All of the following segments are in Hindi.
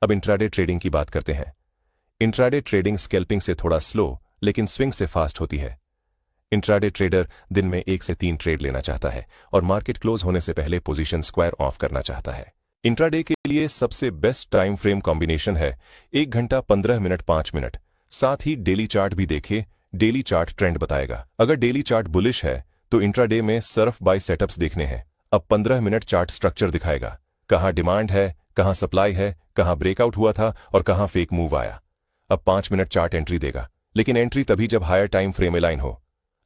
अब इंट्राडे ट्रेडिंग की बात करते हैं। इंट्राडे ट्रेडिंग स्कैल्पिंग से थोड़ा स्लो लेकिन स्विंग से फास्ट होती है। इंट्राडे ट्रेडर दिन में 1 से 3 ट्रेड लेना चाहता है और मार्केट क्लोज होने से पहले पोजीशन स्क्वायर ऑफ करना चाहता है। इंट्राडे के लिए सबसे बेस्ट टाइम फ्रेम कॉम्बिनेशन है 1 घंटा 15 मिनट 5 मिनट। साथ ही डेली चार्ट भी देखें, डेली चार्ट ट्रेंड बताएगा। अगर डेली चार्ट बुलिश है तो इंट्राडे में सर्फ बाय सेटअप्स देखने हैं। अब 15 मिनट चार्ट स्ट्रक्चर दिखाएगा, कहां डिमांड है, कहां सप्लाई है, कहां ब्रेकआउट हुआ था और कहां फेक मूव आया। अब 5 मिनट चार्ट एंट्री देगा, लेकिन एंट्री तभी जब हायर टाइम फ्रेम अलाइन हो।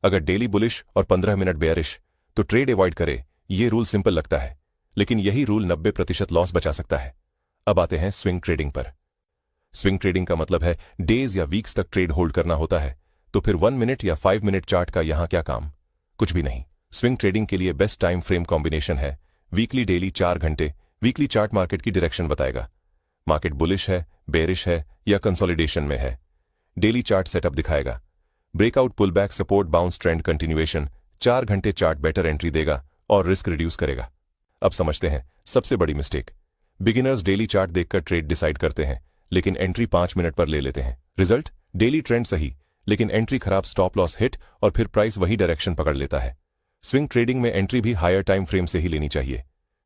अगर डेली बुलिश और 15 मिनट बेयरिश तो ट्रेड अवॉइड करे। ये रूल सिंपल लगता है, लेकिन यही रूल 90% लॉस बचा सकता है। अब आते हैं स्विंग ट्रेडिंग पर। स्विंग ट्रेडिंग का मतलब है डेज या वीक्स तक ट्रेड होल्ड करना होता है। तो फिर 1 मिनट या 5 मिनट चार्ट का यहां क्या काम? कुछ भी नहीं। स्विंग ट्रेडिंग के लिए बेस्ट टाइम फ्रेम कॉम्बिनेशन है वीकली डेली 4 घंटे। वीकली चार्ट मार्केट की डायरेक्शन बताएगा, मार्केट बुलिश है, बेरिश है या कंसोलिडेशन में है। डेली चार्ट सेटअप दिखाएगा, breakout, pullback, support, bounce, trend continuation. 4 घंटे चार्ट बेटर एंट्री देगा और रिस्क रिड्यूस करेगा। अब समझते हैं सबसे बड़ी मिस्टेक। बिगिनर्स डेली चार्ट देखकर ट्रेड डिसाइड करते हैं, लेकिन एंट्री 5 मिनट पर ले लेते हैं। रिजल्ट, डेली ट्रेंड सही लेकिन एंट्री खराब, स्टॉप लॉस हिट और फिर प्राइस वही डायरेक्शन पकड़ लेता है। स्विंग ट्रेडिंग में एंट्री भी हायर टाइम फ्रेम से ही लेनी चाहिए,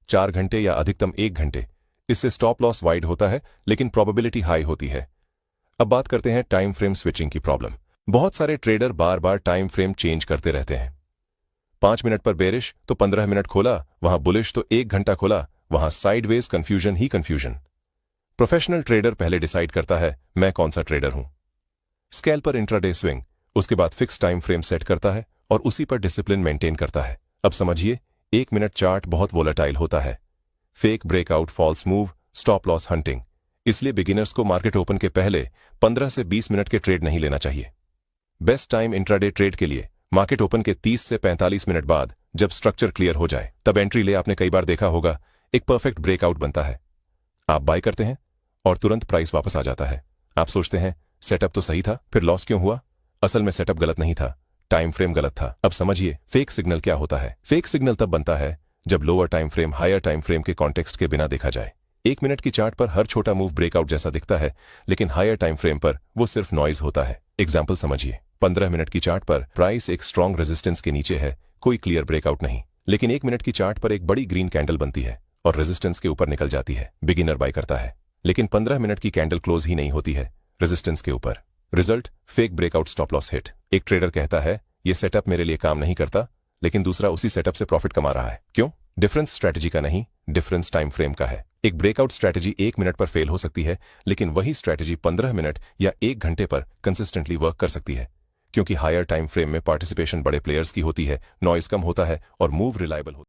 4 घंटे या अधिकतम 1 घंटे। इससे स्टॉप लॉस वाइड होता है लेकिन प्रोबेबिलिटी हाई होती है। अब बात करते हैं टाइम फ्रेम स्विचिंग की प्रॉब्लम। बहुत सारे ट्रेडर बार बार टाइम फ्रेम चेंज करते रहते हैं। 5 मिनट पर बेरिश तो 15 मिनट खोला, वहां बुलिश तो 1 घंटा खोला, वहां साइडवेज कंफ्यूजन ही कंफ्यूजन। प्रोफेशनल ट्रेडर पहले डिसाइड करता है मैं कौन सा ट्रेडर हूं। स्कैल्पर इंट्राडे स्विंग, उसके बाद फिक्स टाइम फ्रेम सेट करता है और उसी पर डिसिप्लिन मेंटेन करता है। अब समझिए, 1 मिनट चार्ट बहुत वोलेटाइल होता है। Fake breakout, false move, stop loss hunting. इसलिए बिगिनर्स को मार्केट ओपन के पहले 15 से 20 मिनट के ट्रेड नहीं लेना चाहिए। बेस्ट टाइम इंट्राडे ट्रेड के लिए मार्केट ओपन के 30 से 45 मिनट बाद, जब स्ट्रक्चर क्लियर हो जाए तब एंट्री ले। आपने कई बार देखा होगा, एक परफेक्ट ब्रेकआउट बनता है, आप बाय करते हैं और तुरंत प्राइस वापस आ जाता है। आप सोचते हैं सेटअप तो सही था, फिर लॉस क्यों हुआ? असल में सेटअप गलत नहीं था, टाइम फ्रेम गलत था। अब समझिए फेक सिग्नल क्या होता है। फेक सिग्नल तब बनता है जब lower time frame higher time frame के कॉन्टेक्स्ट के बिना देखा जाए। 1 मिनट की चार्ट पर हर छोटा मूव ब्रेकआउट जैसा दिखता है, लेकिन हायर टाइम फ्रेम पर वो सिर्फ नॉइज होता है। एग्जाम्पल समझिए, 15 मिनट की चार्ट पर प्राइस एक स्ट्रॉन्ग रेजिस्टेंस के नीचे है, कोई क्लियर ब्रेकआउट नहीं। लेकिन 1 मिनट की चार्ट पर एक बड़ी ग्रीन कैंडल बनती है और रेजिस्टेंस के ऊपर निकल जाती है। बिगिनर बाय करता है, लेकिन 15 मिनट की कैंडल क्लोज ही नहीं होती है रेजिस्टेंस के ऊपर। Result, fake breakout, stop loss hit. एक ट्रेडर कहता है ये सेटअप मेरे लिए काम नहीं करता, लेकिन दूसरा उसी सेटअप से प्रॉफिट कमा रहा है। क्यों? डिफरेंस स्ट्रैटेजी का नहीं, डिफरेंस टाइम फ्रेम का है। एक ब्रेकआउट स्ट्रैटेजी 1 मिनट पर फेल हो सकती है, लेकिन वही स्ट्रैटेजी 15 मिनट या 1 घंटे पर कंसिस्टेंटली वर्क कर सकती है, क्योंकि हायर टाइम फ्रेम में पार्टिसिपेशन बड़े प्लेयर्स की होती है, नॉइज कम होता है और मूव रिलायबल होता है।